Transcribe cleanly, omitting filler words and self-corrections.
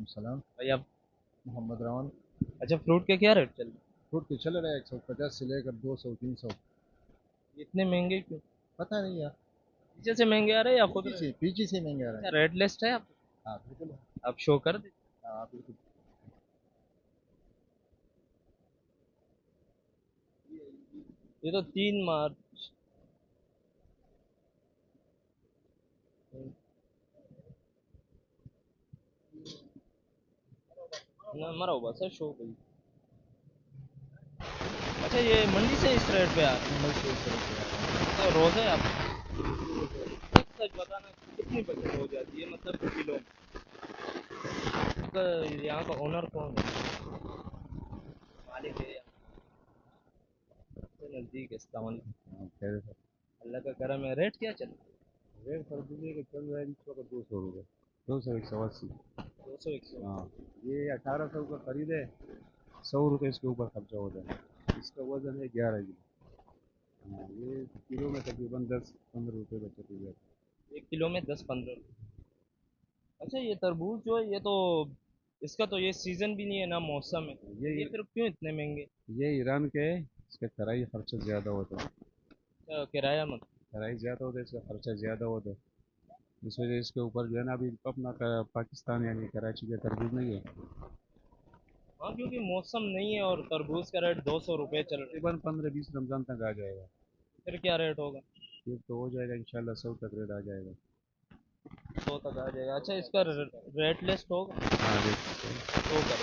सलाम। भाई आप। मोहम्मद रावन। अच्छा, फ्रूट के क्या रेट चल रहे फ्रूट के चल रहा है 150 से लेकर 200 300। हैं? इतने महंगे क्यों? पता नहीं यार। पीछे से महंगे आ रहे हैं या खुद रेट? पीछे से महंगे आ रहा अच्छा, है। रेट लिस्ट है आप? हाँ बिल्कुल। आप शो कर दे। हाँ बिल्कुल। ये तो 3 मार्च। ना मरा हुआ सर शो भाई। अच्छा, ये मंडी से इस रेट पे आ रहा मुंबई से इस तरह से आ रहा है तो रोज है आप? सच बताना, कितनी बचत हो जाती है मतलब किलो में? यहाँ का ओनर कौन है? मालिक है या सबसे नजदीक है? अस्सलाम वालेकुम। है। हाँ, कह रहे थे। अल्लाह का करम है। रेट क्या चल रहा रेट कर दीजिए कि चल रहा है इसका 200 रुपये। 200 180। है? 200 100? हाँ। ये 1800 का खरीदे। 100 रुपये इसके ऊपर खर्चा हो जाए। इसका वजन है 11 किलो। हाँ ये किलो में तकरीबन 10 15 रुपये बचत हो जाती 1 किलो में 10 15 रुपये। अच्छा, ये तरबूज जो है ये तो, इसका तो ये सीजन भी नहीं है ना मौसम है, है। तो ये फिर क्यों इतने महंगे? ये ईरान के है, इसका कराई खर्चा ज़्यादा होता है। किराया मत। कराई ज़्यादा होता है, इसका खर्चा ज़्यादा होता है। इस वजह इसके ऊपर जो है ना अभी अपना पाकिस्तान यानी कराची के तरबूज नहीं है। हाँ, क्योंकि मौसम नहीं है और तरबूज का रेट 200 रुपये चल रहा है। तकरीबन 15 20 रमज़ान तक आ जाएगा। फिर क्या रेट होगा? फिर तो हो जाएगा इंशाल्लाह 100 तक रेट आ जाएगा। 100 तक आ जाएगा। अच्छा, इसका रेट लिस्ट होगा? हाँ रेट। तो कर